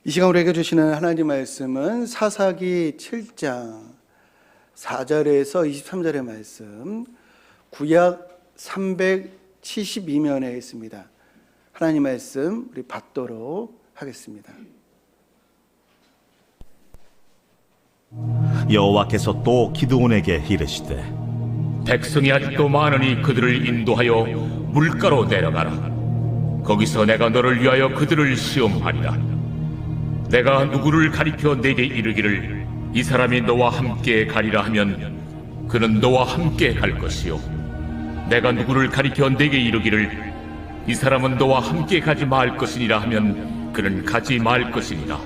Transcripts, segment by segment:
이 시간 우리에게 주시는 하나님 말씀은 사사기 7장 4절에서 23절의 말씀, 구약 372면에 있습니다. 하나님 말씀 우리 받도록 하겠습니다. 여호와께서 또 기드온에게 이르시되, 백성이 아직도 많으니 그들을 인도하여 물가로 내려가라. 거기서 내가 너를 위하여 그들을 시험하리라. 내가 누구를 가리켜 내게 이르기를 이 사람이 너와 함께 가리라 하면 그는 너와 함께 갈 것이요, 내가 누구를 가리켜 내게 이르기를 이 사람은 너와 함께 가지 말 것이니라 하면 그는 가지 말 것이니라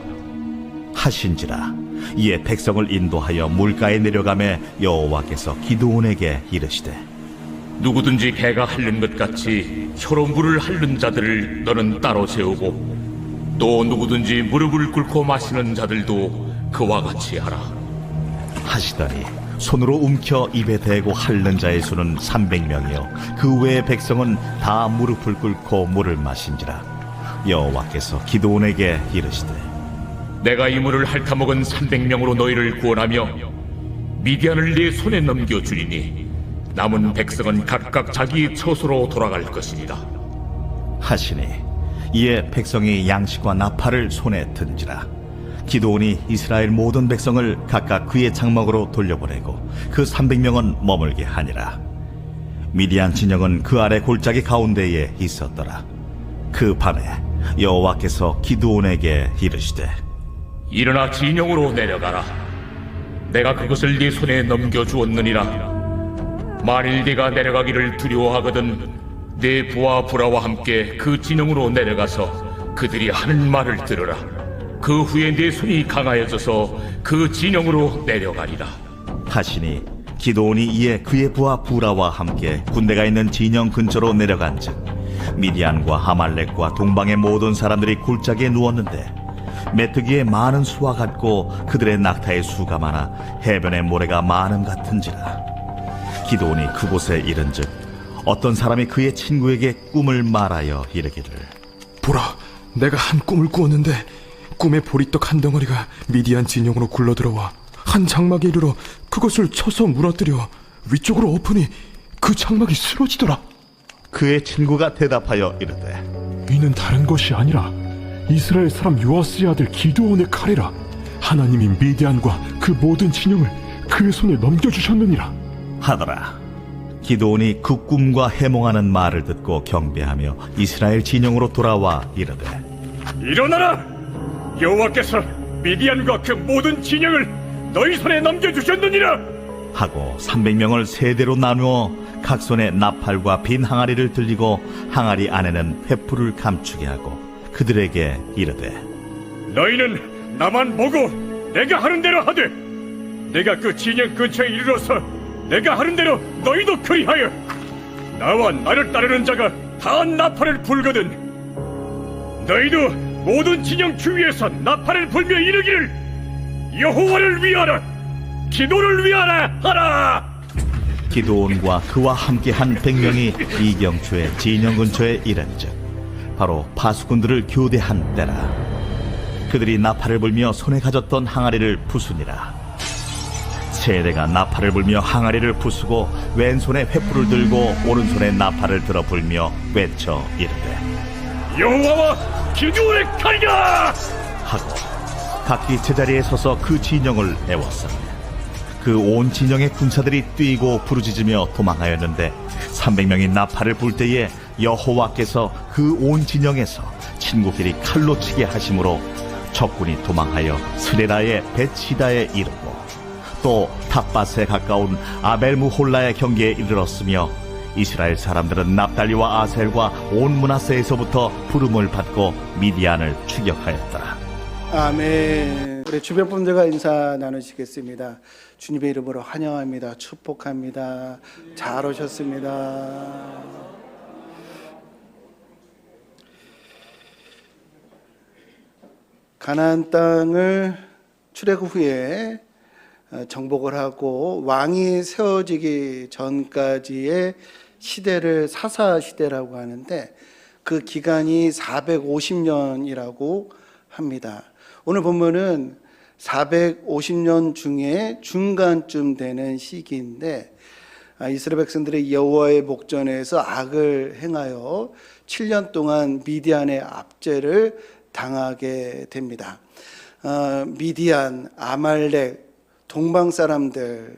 하신지라. 이에 백성을 인도하여 물가에 내려가매 여호와께서 기드온에게 이르시되, 누구든지 개가 핥는 것 같이 혀로 물을 핥는 자들을 너는 따로 세우고 또 누구든지 무릎을 꿇고 마시는 자들도 그와 같이 하라 하시더니 손으로 움켜 입에 대고 핥는 자의 수는 300명이요 그 외의 백성은 다 무릎을 꿇고 물을 마신지라. 여호와께서 기드온에게 이르시되, 내가 이 물을 핥아먹은 300명으로 너희를 구원하며 미디안을 네 손에 넘겨주리니 남은 백성은 각각 자기 처소로 돌아갈 것이니라 하시니 이에 백성이 양식과 나팔을 손에 든지라. 기드온이 이스라엘 모든 백성을 각각 그의 장막으로 돌려보내고 그 300명은 머물게 하니라. 미디안 진영은 그 아래 골짜기 가운데에 있었더라. 그 밤에 여호와께서 기드온에게 이르시되, 일어나 진영으로 내려가라. 내가 그것을 네 손에 넘겨주었느니라. 만일 네가 내려가기를 두려워하거든 네 부하 부라와 함께 그 진영으로 내려가서 그들이 하는 말을 들으라. 그 후에 네 손이 강하여져서 그 진영으로 내려가리라 하시니 기드온이 이에 그의 부하 부라와 함께 군대가 있는 진영 근처로 내려간즉 미디안과 아말렉과 동방의 모든 사람들이 골짜기에 누웠는데 메뚜기의 많은 수와 같고 그들의 낙타의 수가 많아 해변의 모래가 많음 같은지라. 기드온이 그곳에 이른즉 어떤 사람이 그의 친구에게 꿈을 말하여 이르기를, 보라, 내가 한 꿈을 꾸었는데 꿈의 보리떡 한 덩어리가 미디안 진영으로 굴러들어와 한 장막에 이르러 그것을 쳐서 무너뜨려 위쪽으로 엎으니 그 장막이 쓰러지더라. 그의 친구가 대답하여 이르되, 이는 다른 것이 아니라 이스라엘 사람 요아스의 아들 기드온의 칼이라. 하나님이 미디안과 그 모든 진영을 그의 손에 넘겨주셨느니라 하더라. 기드온이 그 꿈과 해몽하는 말을 듣고 경배하며 이스라엘 진영으로 돌아와 이르되, 일어나라! 여호와께서 미디안과 그 모든 진영을 너희 손에 넘겨주셨느니라 하고 300명을 세대로 나누어 각 손에 나팔과 빈 항아리를 들리고 항아리 안에는 횃불을 감추게 하고 그들에게 이르되, 너희는 나만 보고 내가 하는 대로 하되 내가 그 진영 근처에 이르러서 내가 하는 대로 너희도 그리하여 나와 나를 따르는 자가 다 나팔을 불거든 너희도 모든 진영 주위에서 나팔을 불며 이르기를 여호와를 위하라, 기도를 위하라 하라. 기드온과 그와 함께한 100명이 이경초의 진영 근처에 이른즉 바로 파수꾼들을 교대한 때라. 그들이 나팔을 불며 손에 가졌던 항아리를 부수니라. 세대가 나팔을 불며 항아리를 부수고 왼손에 횃불을 들고 오른손에 나팔을 들어 불며 외쳐 이르되, 여호와와 기드온의 칼이라 하고 각기 제자리에 서서 그 진영을 애웠으니 그 온 진영의 군사들이 뛰고 부르짖으며 도망하였는데 300명이 나팔을 불 때에 여호와께서 그 온 진영에서 친구끼리 칼로 치게 하심으로 적군이 도망하여 스레라의 벳시다에 이르고 또 탑밭에 가까운 아벨무홀라의 경계에 이르렀으며 이스라엘 사람들은 납달리와 아셀과 온 므낫세에서부터 부름을 받고 미디안을 추격하였더라. 아멘. 우리 주변 분들과 인사 나누시겠습니다. 주님의 이름으로 환영합니다. 축복합니다. 잘 오셨습니다. 가나안 땅을 출애굽 후에 정복을 하고 왕이 세워지기 전까지의 시대를 사사 시대라고 하는데 그 기간이 450년이라고 합니다. 오늘 본문은 450년 중에 중간쯤 되는 시기인데 이스라엘 백성들이 여호와의 목전에서 악을 행하여 7년 동안 미디안의 압제를 당하게 됩니다. 미디안, 아말렉, 동방 사람들,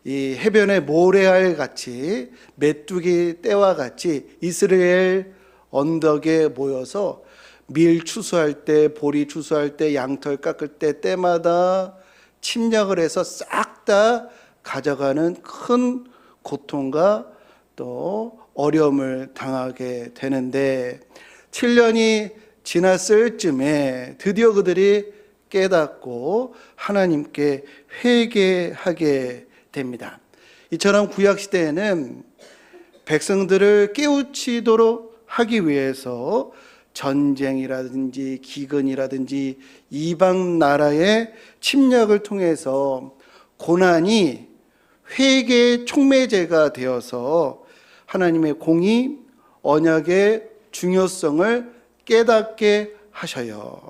이 해변의 모래알 같이 메뚜기 떼와 같이 이스라엘 언덕에 모여서 밀 추수할 때, 보리 추수할 때, 양털 깎을 때 때마다 침략을 해서 싹 다 가져가는 큰 고통과 또 어려움을 당하게 되는데 7년이 지났을 쯤에 드디어 그들이 깨닫고 하나님께 회개하게 됩니다. 이처럼 구약시대에는 백성들을 깨우치도록 하기 위해서 전쟁이라든지 기근이라든지 이방 나라의 침략을 통해서 고난이 회개의 촉매제가 되어서 하나님의 공의, 언약의 중요성을 깨닫게 하셔요.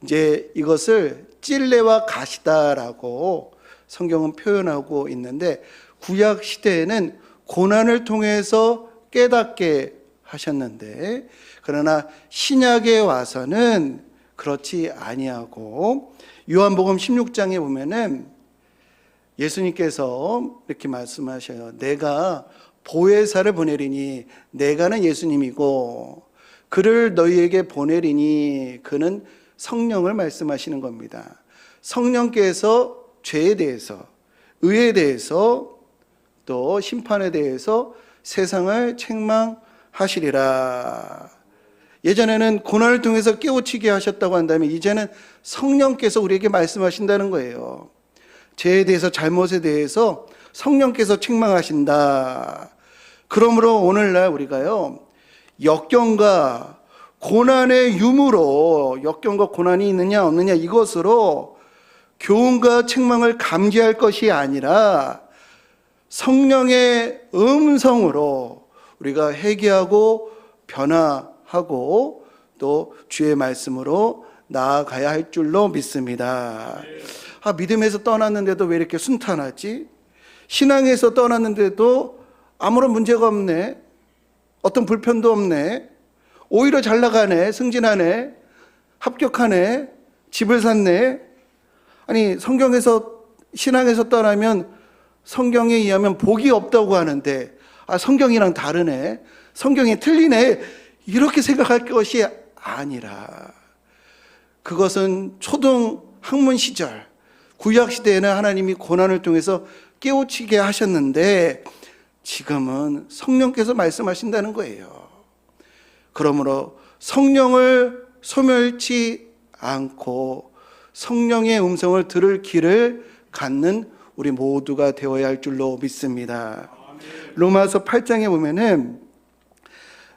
이제 이것을 찔레와 가시다라고 성경은 표현하고 있는데 구약 시대에는 고난을 통해서 깨닫게 하셨는데 그러나 신약에 와서는 그렇지 아니하고 요한복음 16장에 보면은 예수님께서 이렇게 말씀하셔요. 내가 보혜사를 보내리니 내가는 예수님이고 그를 너희에게 보내리니 그는 성령을 말씀하시는 겁니다. 성령께서 죄에 대해서, 의에 대해서, 또 심판에 대해서 세상을 책망하시리라. 예전에는 고난을 통해서 깨우치게 하셨다고 한다면 이제는 성령께서 우리에게 말씀하신다는 거예요. 죄에 대해서, 잘못에 대해서 성령께서 책망하신다. 그러므로 오늘날 우리가요, 역경과 고난의 유무로, 역경과 고난이 있느냐 없느냐 이것으로 교훈과 책망을 감지할 것이 아니라 성령의 음성으로 우리가 회개하고 변화하고 또 주의 말씀으로 나아가야 할 줄로 믿습니다. 믿음에서 떠났는데도 왜 이렇게 순탄하지? 신앙에서 떠났는데도 아무런 문제가 없네. 어떤 불편도 없네. 오히려 잘 나가네. 승진하네. 합격하네. 집을 샀네. 아니 성경에서 신앙에서 떠나면 성경에 의하면 복이 없다고 하는데 성경이랑 다르네. 성경이 틀리네. 이렇게 생각할 것이 아니라 그것은 초등 학문 시절 구약 시대에는 하나님이 고난을 통해서 깨우치게 하셨는데 지금은 성령께서 말씀하신다는 거예요. 그러므로 성령을 소멸치 않고 성령의 음성을 들을 길을 갖는 우리 모두가 되어야 할 줄로 믿습니다. 로마서 8장에 보면은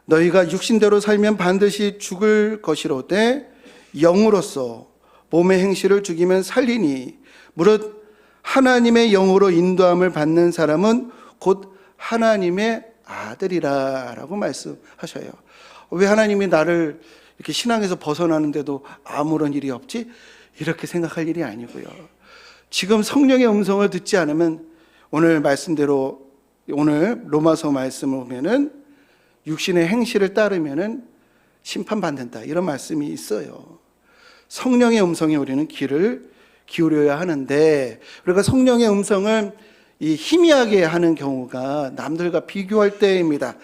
너희가 육신대로 살면 반드시 죽을 것이로되 영으로서 몸의 행실을 죽이면 살리니 무릇 하나님의 영으로 인도함을 받는 사람은 곧 하나님의 아들이라 라고 말씀하셔요. 왜 하나님이 나를 이렇게 신앙에서 벗어나는데도 아무런 일이 없지? 이렇게 생각할 일이 아니고요. 지금 성령의 음성을 듣지 않으면 오늘 말씀대로 오늘 로마서 말씀을 보면은 육신의 행실을 따르면은 심판받는다 이런 말씀이 있어요. 성령의 음성에 우리는 귀를 기울여야 하는데 우리가 성령의 음성을 희미하게 하는 경우가 남들과 비교할 때입니다.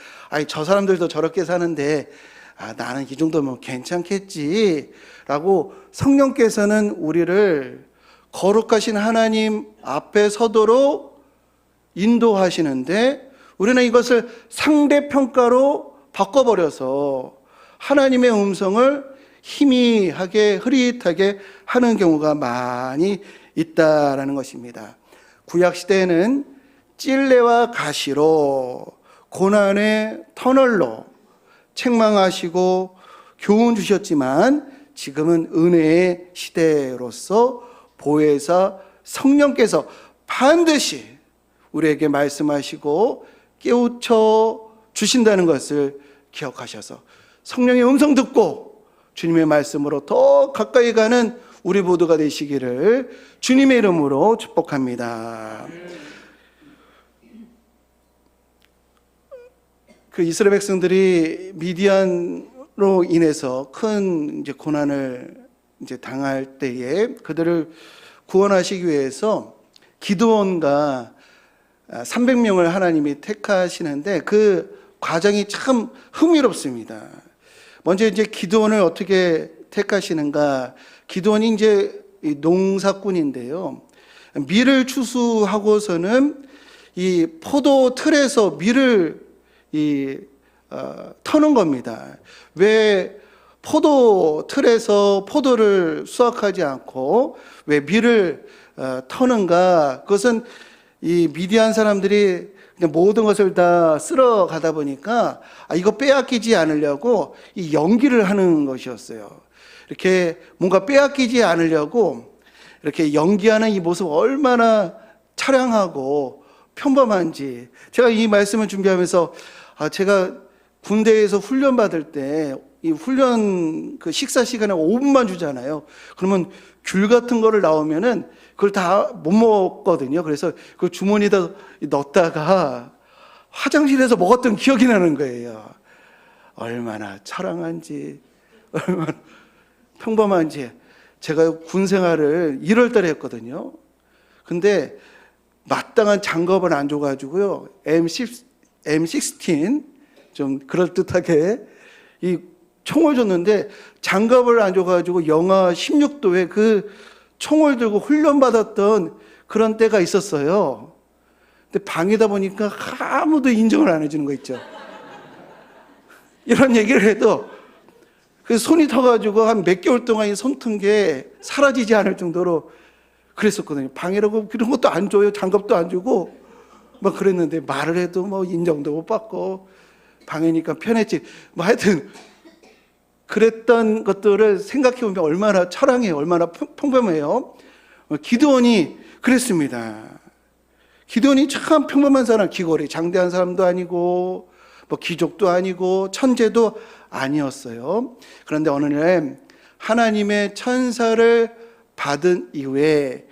저 사람들도 저렇게 사는데 나는 이 정도면 괜찮겠지 라고 성령께서는 우리를 거룩하신 하나님 앞에 서도록 인도하시는데 우리는 이것을 상대평가로 바꿔버려서 하나님의 음성을 희미하게 흐릿하게 하는 경우가 많이 있다라는 것입니다. 구약시대에는 찔레와 가시로 고난의 터널로 책망하시고 교훈 주셨지만 지금은 은혜의 시대로서 보혜사 성령께서 반드시 우리에게 말씀하시고 깨우쳐 주신다는 것을 기억하셔서 성령의 음성 듣고 주님의 말씀으로 더 가까이 가는 우리 모두가 되시기를 주님의 이름으로 축복합니다. 그 이스라엘 백성들이 미디안으로 인해서 큰 이제 고난을 이제 당할 때에 그들을 구원하시기 위해서 기드온과 300명을 하나님이 택하시는데 그 과정이 참 흥미롭습니다. 먼저 이제 기드온을 어떻게 택하시는가? 기드온이 이제 농사꾼인데요. 밀을 추수하고서는 이 포도 틀에서 밀을 터는 겁니다. 왜 포도 틀에서 포도를 수확하지 않고 왜 밀을 터는가? 그것은 이 미디안 사람들이 그냥 모든 것을 다 쓸어 가다 보니까 이거 빼앗기지 않으려고 이 연기를 하는 것이었어요. 이렇게 뭔가 빼앗기지 않으려고 이렇게 연기하는 이 모습 얼마나 차량하고 평범한지. 제가 이 말씀을 준비하면서 제가 군대에서 훈련 받을 때 이 훈련 그 식사 시간에 5분만 주잖아요. 그러면 귤 같은 거를 나오면은 그걸 다 못 먹거든요. 그래서 그 주머니에다 넣었다가 화장실에서 먹었던 기억이 나는 거예요. 얼마나 처량한지, 얼마나 평범한지. 제가 군 생활을 1월 달에 했거든요. 근데 마땅한 장갑을 안 줘가지고요. M16 좀 그럴듯하게 이 총을 줬는데 장갑을 안 줘가지고 영하 16도에 그 총을 들고 훈련받았던 그런 때가 있었어요. 근데 방이다 보니까 아무도 인정을 안 해주는 거 있죠. 이런 얘기를 해도 그 손이 터가지고 한 몇 개월 동안 이 손 튼 게 사라지지 않을 정도로 그랬었거든요. 방이라고 그런 것도 안 줘요. 장갑도 안 주고 막 그랬는데 말을 해도 뭐 인정도 못 받고 방이니까 편했지. 뭐 하여튼 그랬던 것들을 생각해 보면 얼마나 처량해요. 얼마나 평범해요. 기드온이 그랬습니다. 기드온이 참 평범한 사람, 귀걸이 장대한 사람도 아니고 뭐 귀족도 아니고 천재도 아니었어요. 그런데 어느 날 하나님의 천사를 받은 이후에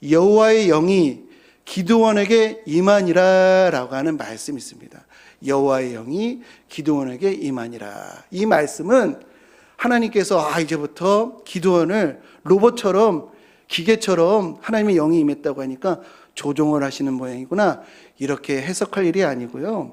여호와의 영이 기드온에게 임하니라라고 하는 말씀이 있습니다. 여호와의 영이 기드온에게 임하니라. 이 말씀은 하나님께서 이제부터 기드온을 로봇처럼 기계처럼 하나님의 영이 임했다고 하니까 조종을 하시는 모양이구나 이렇게 해석할 일이 아니고요.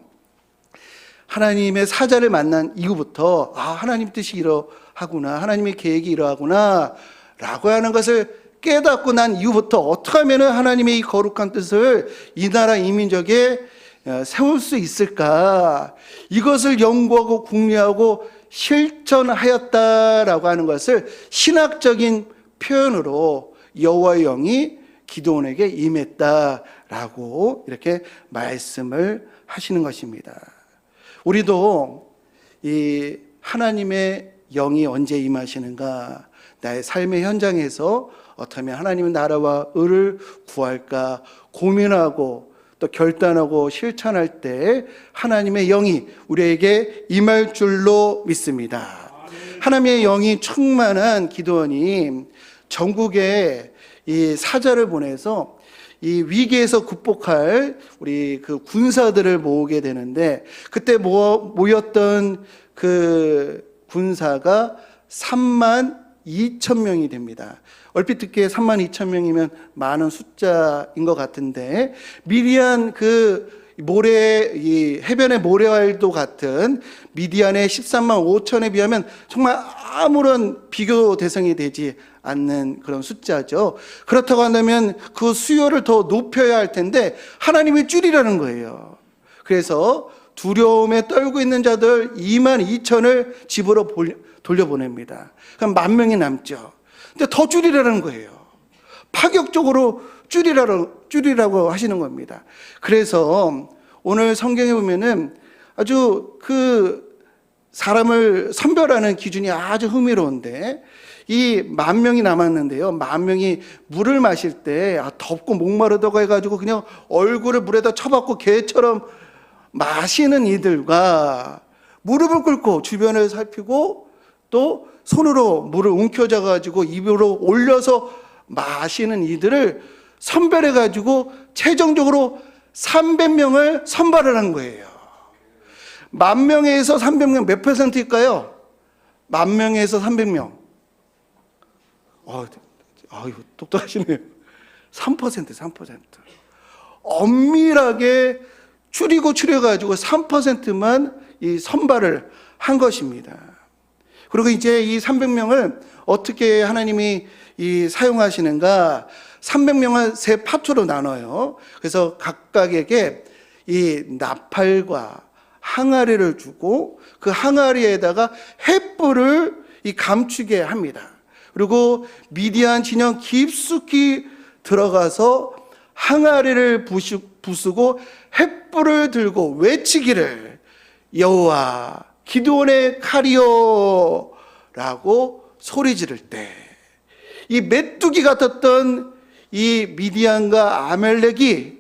하나님의 사자를 만난 이후부터 하나님 뜻이 이러하구나, 하나님의 계획이 이러하구나 라고 하는 것을 깨닫고 난 이후부터 어떻게 하면 하나님의 이 거룩한 뜻을 이 나라 이 민족에 세울 수 있을까, 이것을 연구하고 궁리하고 실천하였다라고 하는 것을 신학적인 표현으로 여호와의 영이 기드온에게 임했다라고 이렇게 말씀을 하시는 것입니다. 우리도 이 하나님의 영이 언제 임하시는가, 나의 삶의 현장에서 어떻게 하면 하나님의 나라와 의를 구할까 고민하고 또 결단하고 실천할 때 하나님의 영이 우리에게 임할 줄로 믿습니다. 하나님의 영이 충만한 기드온이 전국에 이 사자를 보내서 이 위기에서 극복할 우리 그 군사들을 모으게 되는데, 그때 모였던 그 군사가 32,000명이 됩니다. 얼핏 듣기에 32,000명이면 많은 숫자인 것 같은데, 미디안 그 모래, 이 해변의 모래알도 같은 미디안의 135,000에 비하면 정말 아무런 비교 대상이 되지 않는 그런 숫자죠. 그렇다고 한다면 그 수요를 더 높여야 할 텐데 하나님이 줄이라는 거예요. 그래서 두려움에 떨고 있는 자들 22,000을 집으로 돌려보냅니다. 그럼 10,000명이 남죠. 근데 더 줄이라는 거예요. 파격적으로 줄이라고 하시는 겁니다. 그래서 오늘 성경에 보면은 아주 그 사람을 선별하는 기준이 아주 흥미로운데, 이 10,000명이 남았는데요. 10,000명이 물을 마실 때 덥고 목마르다고 해가지고 그냥 얼굴을 물에다 쳐박고 개처럼 마시는 이들과 무릎을 꿇고 주변을 살피고 또 손으로 물을 움켜쥐어 가지고 입으로 올려서 마시는 이들을 선별해 가지고 최종적으로 300명을 선발을 한 거예요. 10,000명에서 300명 몇 %일까요? 10,000명에서 300명. 아유, 똑똑하시네요. 3%. 엄밀하게 추려가지고 3%만 이 선발을 한 것입니다. 그리고 이제 이 300명을 어떻게 하나님이 사용하시는가? 300명을 세 파트로 나눠요. 그래서 각각에게 이 나팔과 항아리를 주고 그 항아리에다가 횃불을 감추게 합니다. 그리고 미디안 진영 깊숙이 들어가서 항아리를 부수고 횃불을 들고 외치기를 여호와 기드온의 칼이요 라고 소리 지를 때 이 메뚜기 같았던 이 미디안과 아멜렉이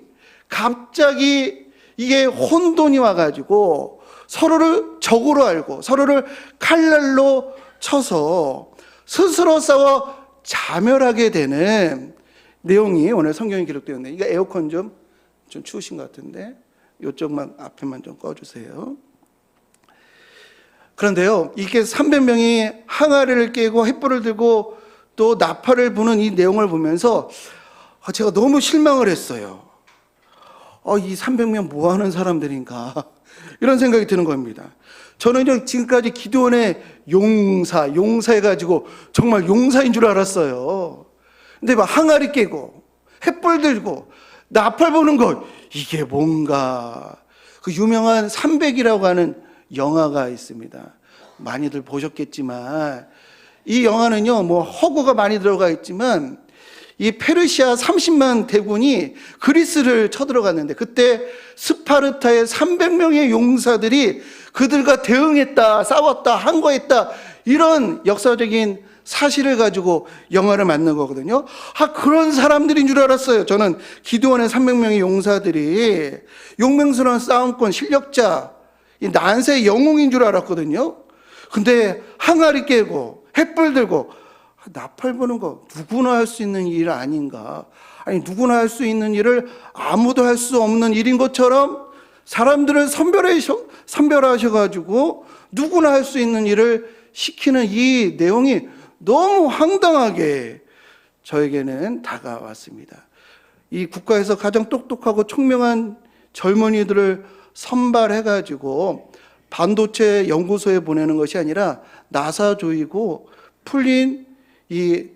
갑자기 이게 혼돈이 와가지고 서로를 적으로 알고 서로를 칼날로 쳐서 스스로 싸워 자멸하게 되는 내용이 오늘 성경에 기록되어 있네요. 이거 에어컨 좀 추우신 것 같은데 이쪽만 앞에만 좀 꺼주세요. 그런데요, 이게 300명이 항아리를 깨고 횃불을 들고 또 나팔을 부는 이 내용을 보면서 제가 너무 실망을 했어요. 이 300명 뭐 하는 사람들인가 이런 생각이 드는 겁니다. 저는 지금까지 기드온의 용사해가지고 정말 용사인 줄 알았어요. 근데 막 항아리 깨고 횃불 들고 나팔 부는 것, 이게 뭔가. 그 유명한 300이라고 하는 영화가 있습니다. 많이들 보셨겠지만 이 영화는요, 뭐 허구가 많이 들어가 있지만 이 페르시아 30만 대군이 그리스를 쳐들어갔는데 그때 스파르타의 300명의 용사들이 그들과 대응했다, 싸웠다, 항거했다, 이런 역사적인 사실을 가지고 영화를 만든 거거든요. 그런 사람들인 줄 알았어요. 저는 기드온의 300명의 용사들이 용맹스러운 싸움권 실력자, 이 난세의 영웅인 줄 알았거든요. 근데 항아리 깨고 횃불 들고 나팔 부는 거 누구나 할 수 있는 일 아닌가? 아니, 누구나 할 수 있는 일을 아무도 할 수 없는 일인 것처럼 사람들을 선별하셔가지고 누구나 할 수 있는 일을 시키는 이 내용이 너무 황당하게 저에게는 다가왔습니다. 이 국가에서 가장 똑똑하고 총명한 젊은이들을 선발해가지고 반도체 연구소에 보내는 것이 아니라 나사 조이고 풀린 이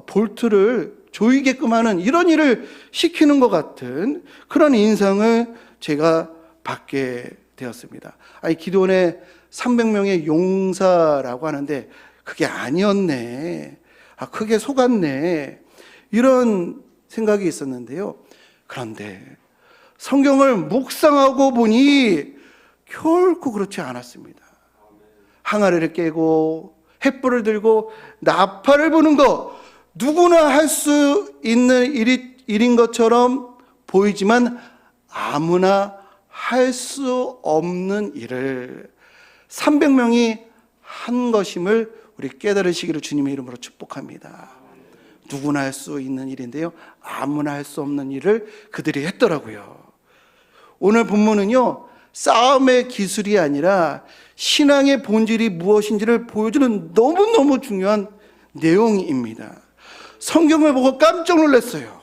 볼트를 조이게끔 하는 이런 일을 시키는 것 같은 그런 인상을 제가 받게 되었습니다. 기드온의 300명의 용사라고 하는데 그게 아니었네. 크게 속았네. 이런 생각이 있었는데요. 그런데 성경을 묵상하고 보니 결코 그렇지 않았습니다. 항아리를 깨고 횃불을 들고 나팔을 부는 거 누구나 할 수 있는 일인 것처럼 보이지만 아무나 할 수 없는 일을 300명이 한 것임을 우리 깨달으시기를 주님의 이름으로 축복합니다. 누구나 할 수 있는 일인데요, 아무나 할 수 없는 일을 그들이 했더라고요. 오늘 본문은요, 싸움의 기술이 아니라 신앙의 본질이 무엇인지를 보여주는 너무너무 중요한 내용입니다. 성경을 보고 깜짝 놀랐어요.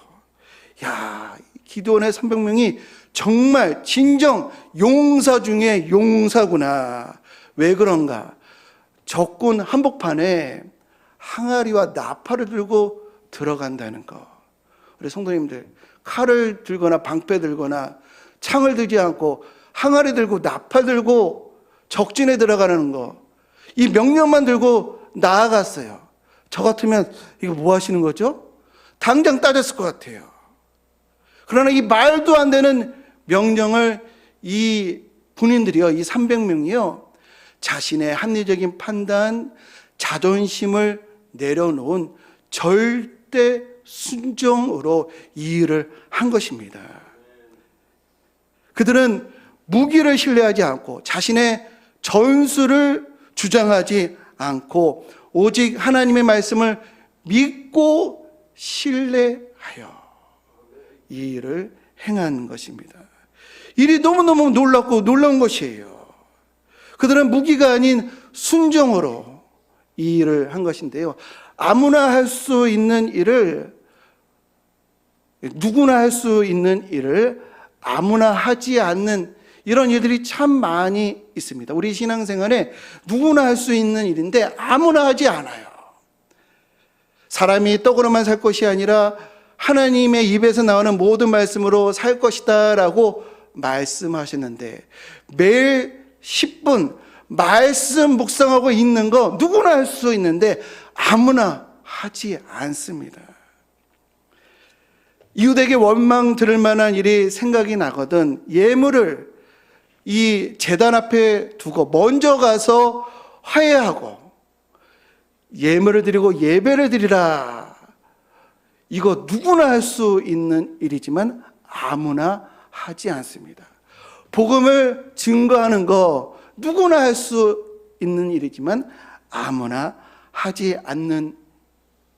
기드온의 300명이 정말 진정 용사 중에 용사구나. 왜 그런가? 적군 한복판에 항아리와 나팔을 들고 들어간다는 거. 우리 성도님들, 칼을 들거나 방패 들거나 창을 들지 않고 항아리 들고 나팔 들고 적진에 들어가는 거, 이 명령만 들고 나아갔어요. 저 같으면 이거 뭐 하시는 거죠? 당장 따졌을 것 같아요. 그러나 이 말도 안 되는 명령을 이 군인들이요, 이 300명이요, 자신의 합리적인 판단, 자존심을 내려놓은 절대 순종으로 이 일을 한 것입니다. 그들은 무기를 신뢰하지 않고 자신의 전술을 주장하지 않고 오직 하나님의 말씀을 믿고 신뢰하여 이 일을 행한 것입니다. 일이 너무너무 놀랍고 놀라운 것이에요. 그들은 무기가 아닌 순종으로 이 일을 한 것인데요. 아무나 할 수 있는 일을, 누구나 할 수 있는 일을 아무나 하지 않는 이런 일들이 참 많이 있습니다. 우리 신앙생활에 누구나 할 수 있는 일인데 아무나 하지 않아요. 사람이 떡으로만 살 것이 아니라 하나님의 입에서 나오는 모든 말씀으로 살 것이다 라고 말씀하셨는데, 매일 10분 말씀 묵상하고 있는 거 누구나 할 수 있는데 아무나 하지 않습니다. 이웃에게 원망 들을 만한 일이 생각이 나거든 예물을 이 제단 앞에 두고 먼저 가서 화해하고 예물을 드리고 예배를 드리라. 이거 누구나 할 수 있는 일이지만 아무나 하지 않습니다. 복음을 증거하는 거 누구나 할 수 있는 일이지만 아무나 하지 않는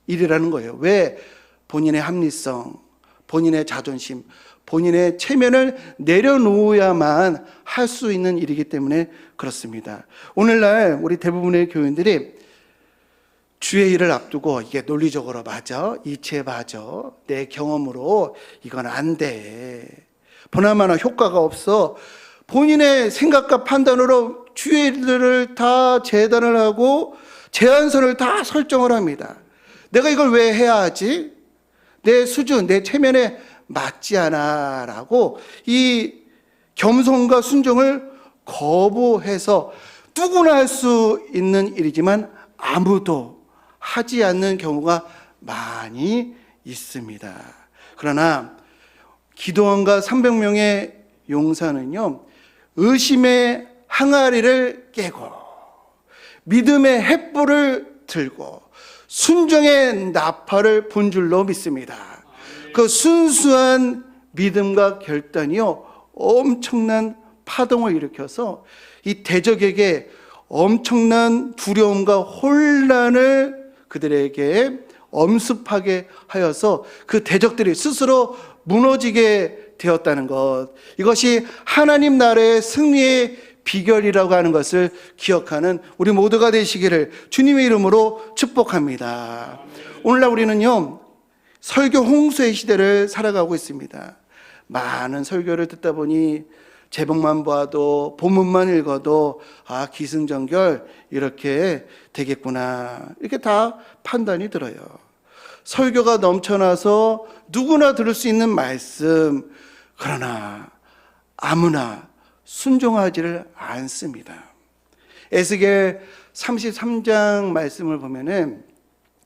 일이라는 거예요. 왜? 본인의 합리성, 본인의 자존심, 본인의 체면을 내려놓아야만 할 수 있는 일이기 때문에 그렇습니다. 오늘날 우리 대부분의 교인들이 주의 일을 앞두고 이게 논리적으로 맞아, 이치에 맞아, 내 경험으로 이건 안 돼, 보나마나 효과가 없어, 본인의 생각과 판단으로 주의 일들을 다 재단을 하고 제한선을 다 설정을 합니다. 내가 이걸 왜 해야 하지? 내 수준, 내 체면에 맞지 않아 라고 이 겸손과 순종을 거부해서 누구나 할 수 있는 일이지만 아무도 하지 않는 경우가 많이 있습니다. 그러나 기도원과 300명의 용사는요, 의심의 항아리를 깨고 믿음의 횃불을 들고 순종의 나팔을 분 줄로 믿습니다. 그 순수한 믿음과 결단이요, 엄청난 파동을 일으켜서 이 대적에게 엄청난 두려움과 혼란을 그들에게 엄습하게 하여서 그 대적들이 스스로 무너지게 되었다는 것, 이것이 하나님 나라의 승리의 비결이라고 하는 것을 기억하는 우리 모두가 되시기를 주님의 이름으로 축복합니다. 오늘날 우리는요, 설교 홍수의 시대를 살아가고 있습니다. 많은 설교를 듣다 보니 제목만 봐도, 본문만 읽어도 기승전결 이렇게 되겠구나, 이렇게 다 판단이 들어요. 설교가 넘쳐나서 누구나 들을 수 있는 말씀, 그러나 아무나 순종하지를 않습니다. 에스겔 33장 말씀을 보면은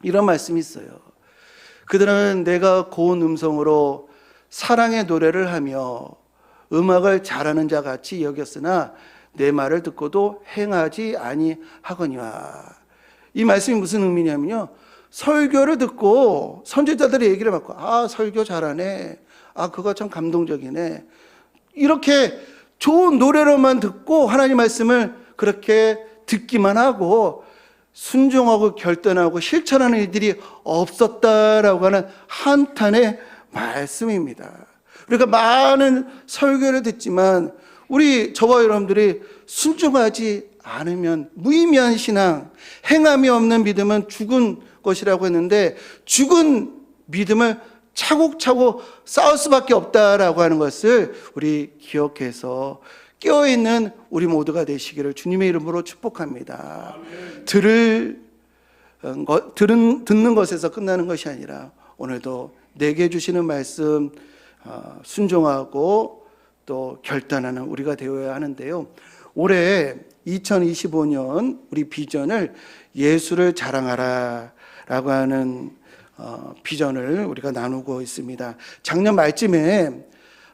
이런 말씀이 있어요. 그들은 내가 고운 음성으로 사랑의 노래를 하며 음악을 잘하는 자 같이 여겼으나 내 말을 듣고도 행하지 아니하거니와. 이 말씀이 무슨 의미냐면요, 설교를 듣고 선지자들의 얘기를 받고 설교 잘하네, 그거 참 감동적이네, 이렇게 좋은 노래로만 듣고 하나님 말씀을 그렇게 듣기만 하고 순종하고 결단하고 실천하는 일들이 없었다라고 하는 한탄의 말씀입니다. 우리가 많은 설교를 듣지만 저와 여러분들이 순종하지 않으면 무의미한 신앙, 행함이 없는 믿음은 죽은 것이라고 했는데, 죽은 믿음을 차곡차곡 쌓을 수밖에 없다라고 하는 것을 우리 기억해서 깨어있는 우리 모두가 되시기를 주님의 이름으로 축복합니다. 듣는 것에서 끝나는 것이 아니라 오늘도 내게 주시는 말씀 순종하고 또 결단하는 우리가 되어야 하는데요. 올해 2025년 우리 비전을 예수를 자랑하라 라고 하는 비전을 우리가 나누고 있습니다. 작년 말쯤에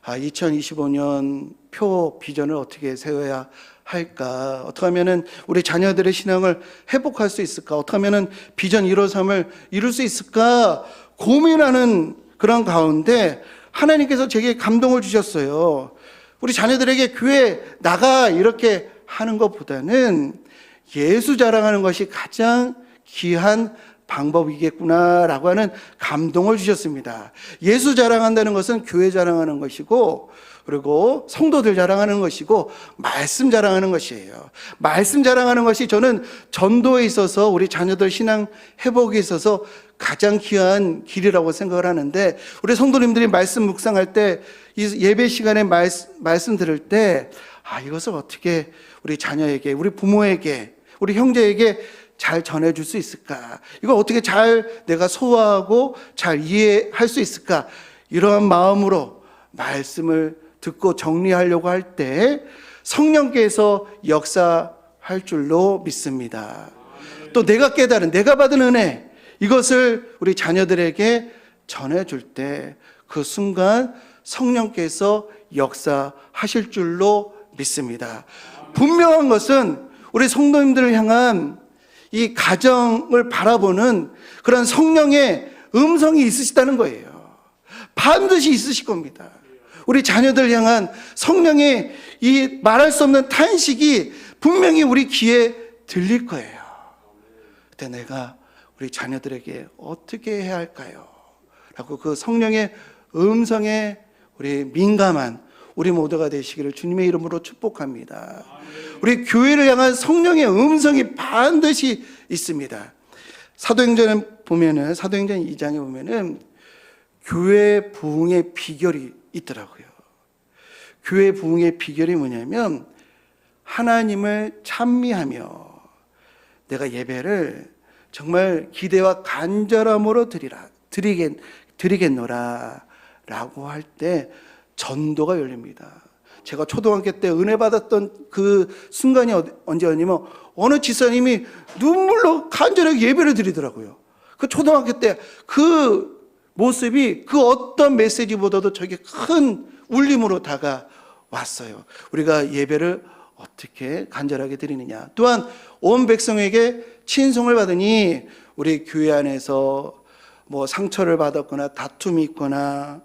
2025년 표 비전을 어떻게 세워야 할까, 어떻게 하면 우리 자녀들의 신앙을 회복할 수 있을까, 어떻게 하면 비전 153을 이룰 수 있을까 고민하는 그런 가운데 하나님께서 제게 감동을 주셨어요. 우리 자녀들에게 교회 나가 이렇게 하는 것보다는 예수 자랑하는 것이 가장 귀한 방법이겠구나라고 하는 감동을 주셨습니다. 예수 자랑한다는 것은 교회 자랑하는 것이고, 그리고 성도들 자랑하는 것이고, 말씀 자랑하는 것이에요. 말씀 자랑하는 것이 저는 전도에 있어서, 우리 자녀들 신앙 회복에 있어서 가장 귀한 길이라고 생각을 하는데, 우리 성도님들이 말씀 묵상할 때, 이 예배 시간에 말씀 들을 때, 이것을 어떻게 우리 자녀에게, 우리 부모에게, 우리 형제에게 잘 전해줄 수 있을까? 이걸 어떻게 잘 내가 소화하고 잘 이해할 수 있을까? 이러한 마음으로 말씀을 듣고 정리하려고 할 때 성령께서 역사할 줄로 믿습니다. 또 내가 깨달은, 내가 받은 은혜, 이것을 우리 자녀들에게 전해줄 때 그 순간 성령께서 역사하실 줄로 믿습니다. 분명한 것은 우리 성도님들을 향한 이 가정을 바라보는 그런 성령의 음성이 있으시다는 거예요. 반드시 있으실 겁니다. 우리 자녀들 향한 성령의 이 말할 수 없는 탄식이 분명히 우리 귀에 들릴 거예요. 그때 내가 우리 자녀들에게 어떻게 해야 할까요? 라고 그 성령의 음성에 우리 민감한 우리 모두가 되시기를 주님의 이름으로 축복합니다. 우리 교회를 향한 성령의 음성이 반드시 있습니다. 사도행전 2장에 보면은 교회 부흥의 비결이 있더라고요. 교회 부흥의 비결이 뭐냐면 하나님을 찬미하며 내가 예배를 정말 기대와 간절함으로 드리겠노라 라고 할 때 전도가 열립니다. 제가 초등학교 때 은혜 받았던 그 순간이 언제였냐면 어느 지사님이 눈물로 간절하게 예배를 드리더라고요. 그 초등학교 때 그 모습이 그 어떤 메시지보다도 저게 큰 울림으로 다가왔어요. 우리가 예배를 어떻게 간절하게 드리느냐. 또한 온 백성에게 친송을 받으니 우리 교회 안에서 뭐 상처를 받았거나 다툼이 있거나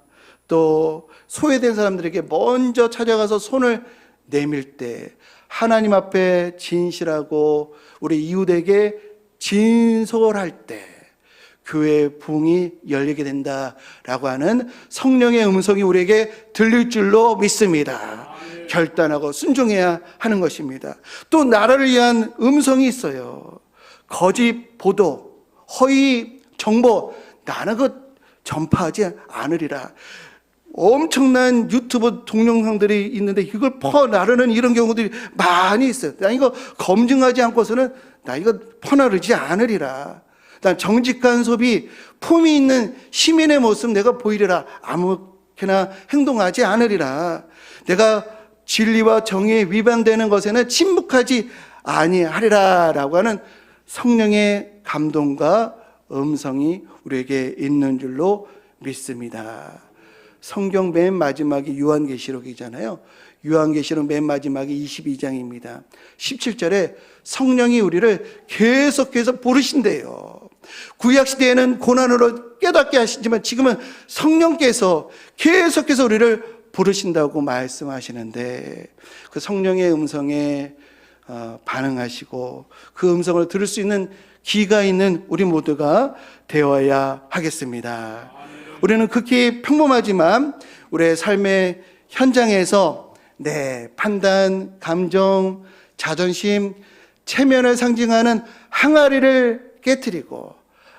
또 소외된 사람들에게 먼저 찾아가서 손을 내밀 때 하나님 앞에 진실하고 우리 이웃에게 진솔할 때 교회의 부흥이 열리게 된다라고 하는 성령의 음성이 우리에게 들릴 줄로 믿습니다. 결단하고 순종해야 하는 것입니다. 또 나라를 위한 음성이 있어요. 거짓 보도, 허위 정보, 나는 그거 전파하지 않으리라. 엄청난 유튜브 동영상들이 있는데 이걸 퍼나르는 이런 경우들이 많이 있어요. 나 이거 검증하지 않고서는 나 이거 퍼나르지 않으리라. 난 정직한 소비, 품이 있는 시민의 모습 내가 보이리라. 아무렇게나 행동하지 않으리라. 내가 진리와 정의에 위반되는 것에는 침묵하지 아니하리라 라고 하는 성령의 감동과 음성이 우리에게 있는 줄로 믿습니다. 성경 맨 마지막이 요한계시록이잖아요. 요한계시록 맨 마지막이 22장입니다. 17절에 성령이 우리를 계속해서 부르신대요. 구약시대에는 고난으로 깨닫게 하시지만 지금은 성령께서 계속해서 우리를 부르신다고 말씀하시는데 그 성령의 음성에 반응하시고 그 음성을 들을 수 있는 귀가 있는 우리 모두가 되어야 하겠습니다. 우리는 극히 평범하지만 우리의 삶의 현장에서 내 판단, 감정, 자존심, 체면을 상징하는 항아리를 깨트리고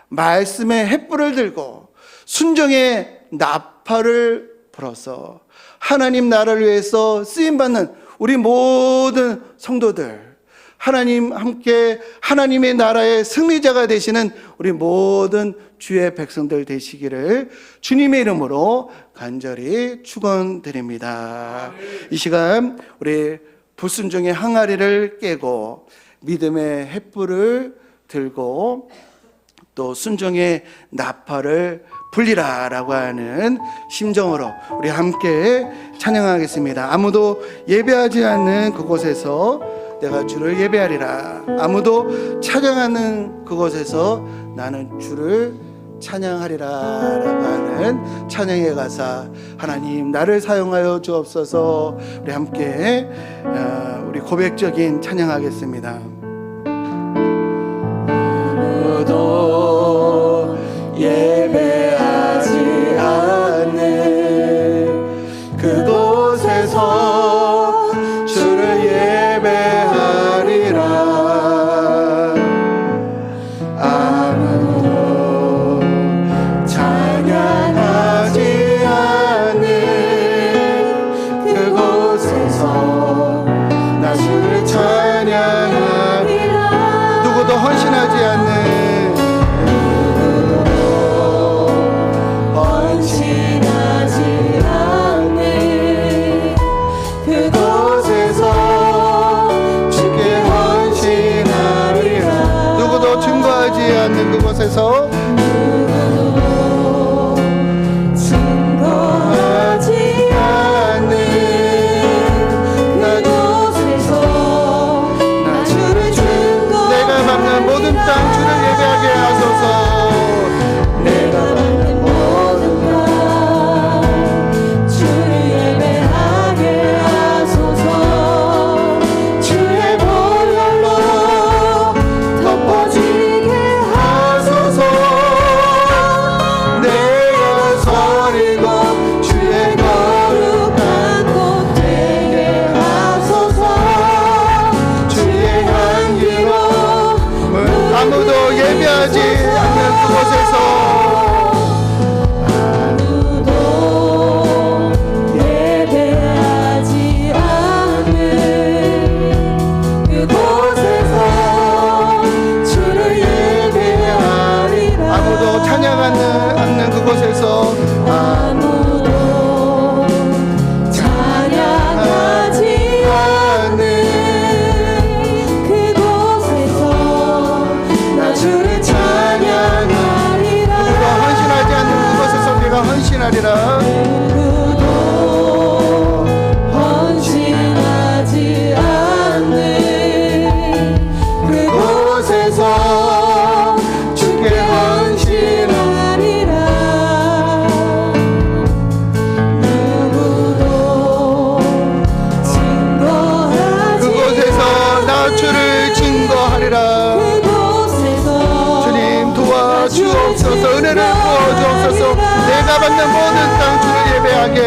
말씀의 횃불을 들고 순종의 나팔을 불어서 하나님 나라를 위해서 쓰임받는 우리 모든 성도들, 하나님 함께 하나님의 나라의 승리자가 되시는 우리 모든 주의 백성들 되시기를 주님의 이름으로 간절히 축원드립니다. 이 시간 우리 불순종의 항아리를 깨고 믿음의 횃불을 들고 또 순종의 나팔을 불리라라고 하는 심정으로 우리 함께 찬양하겠습니다. 아무도 예배하지 않는 그곳에서 내가 주를 예배하리라. 아무도 찬양하는 그곳에서 나는 주를 찬양하리라 라고 하는 찬양의 가사, 하나님 나를 사용하여 주옵소서. 우리 함께 우리 고백적인 찬양하겠습니다. 찬양하는 않는 그곳에서 아무도 찬양하지 않는 그곳에서 나 주를 찬양하리라. 누구도 헌신하지 않는 그곳에서 내가 헌신하리라. 누구도 헌신하지 않는 그곳에서 주께 헌신하리라. 누구도 증거하지 그곳에서 나 주를 증거하리라. 그곳에서 주님 도와주옵소서. 은혜를 부어주옵소서. 내가 받는 모든 땅 주를 예배하게.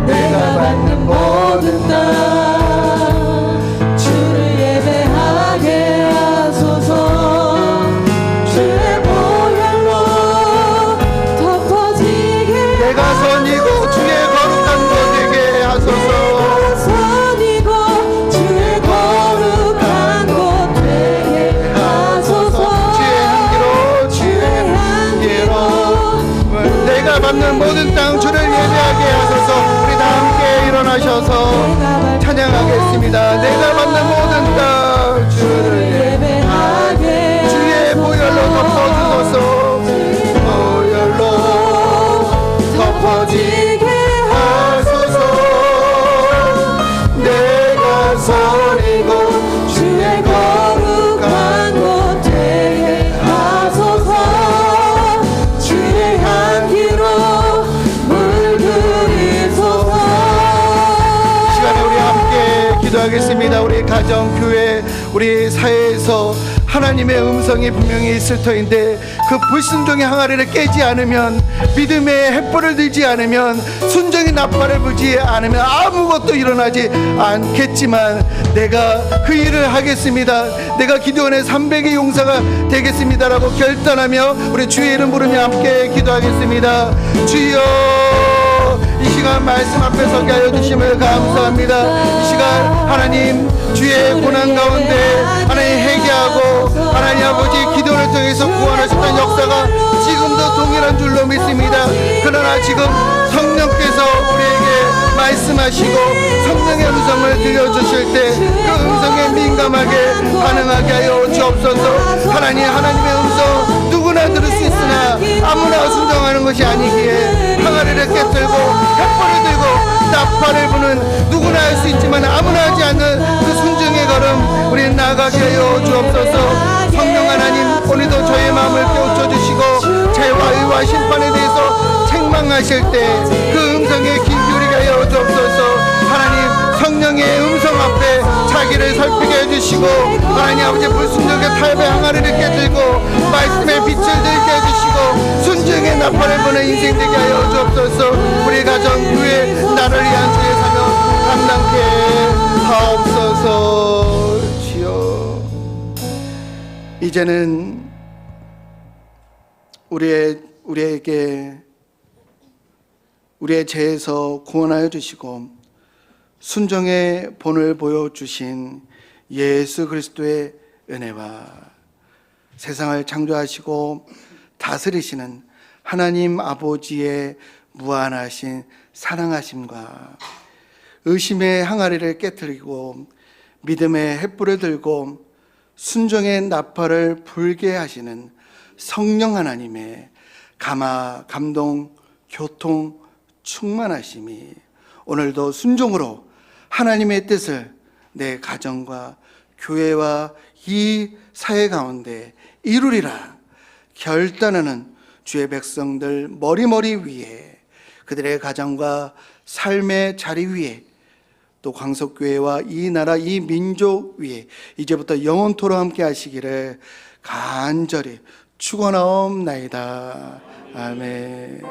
내가 받는 모든 땅 주를 예배하게 하소서. 주의 보혈로 덮어지게 내가 선이고 주의 거룩한 것 되게 하소서. 선이고 주의 거룩한 곳 되게 하소서. 주의 향기로 내가 받는 모든 땅 주를 예배하게 하소서. 우리 다 함께 일어나셔서 찬양하겠습니다. 내가 받는 모든 땅 주를 예배하게 주의 보혈로 덮어주소서. 보혈로 덮어지게 하소서. 내가 선이고 주의 거룩한 곳 되게 하소서. 주의 향기로 물들이소서. 시간에 우리 함께 기도하겠습니다. 우리 가정, 교회, 우리 사회에서 하나님의 음성이 분명히 있을 터인데 그 불순종의 항아리를 깨지 않으면, 믿음의 횃불을 들지 않으면, 순종의 나팔을 불지 않으면 아무것도 일어나지 않겠지만 내가 그 일을 하겠습니다. 내가 기도원의 300의 용사가 되겠습니다라고 결단하며 우리 주의 이름 부르며 함께 기도하겠습니다. 주여, 이 시간 말씀 앞에 서게 하여 주심을 감사합니다. 이 시간 하나님 주의 고난 가운데 하나님 회개하고 하나님 아버지 기도를 통해서 구원하셨던 역사가 지금도 동일한 줄로 믿습니다. 그러나 지금 성령께서 우리에게 말씀하시고 성령의 음성을 들려주실 때 그 음성에 민감하게 반응하게 하여 주옵소서. 하나님의 음성 누구나 들을 수 있으나 아무나 순종하는 것이 아니기에 항아리를 깨뜨리고 횃불을 들고 나팔을 부는 누구나 할 수 있지만 아무나 하지 않는 그 순종의 걸음 우리 나가게 하여 주옵소서. 성령 하나님, 오늘도 저의 마음을 깨우쳐 주시고 죄와 의와 심판에 대해서 책망하실 때 그 음성에 귀 기울이게 하여 주옵소서. 하나님, 성령의 음성 앞에 자기를 살피게 해주시고 하나님 아버지 불순종의 탈배 항아리를 깨들고 말씀의 빛을 들게 해주시고 순종의 나팔을 보는 인생 되게 하여 주옵소서. 우리 가정, 교회, 나를 위한 주의 사명 감당케 하옵소서. 주여, 이제는 우리에게 우리의 죄에서 구원하여 주시고 순종의 본을 보여주신 예수 그리스도의 은혜와 세상을 창조하시고 다스리시는 하나님 아버지의 무한하신 사랑하심과 의심의 항아리를 깨뜨리고 믿음의 횃불을 들고 순종의 나팔을 불게 하시는 성령 하나님의 감화, 감동, 교통, 충만하심이 오늘도 순종으로 하나님의 뜻을 내 가정과 교회와 이 사회 가운데 이루리라 결단하는 주의 백성들 머리머리 위에, 그들의 가정과 삶의 자리 위에, 또 광석교회와 이 나라 이 민족 위에 이제부터 영원토록 함께 하시기를 간절히 축원하옵나이다. 아멘.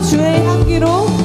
주의 향기로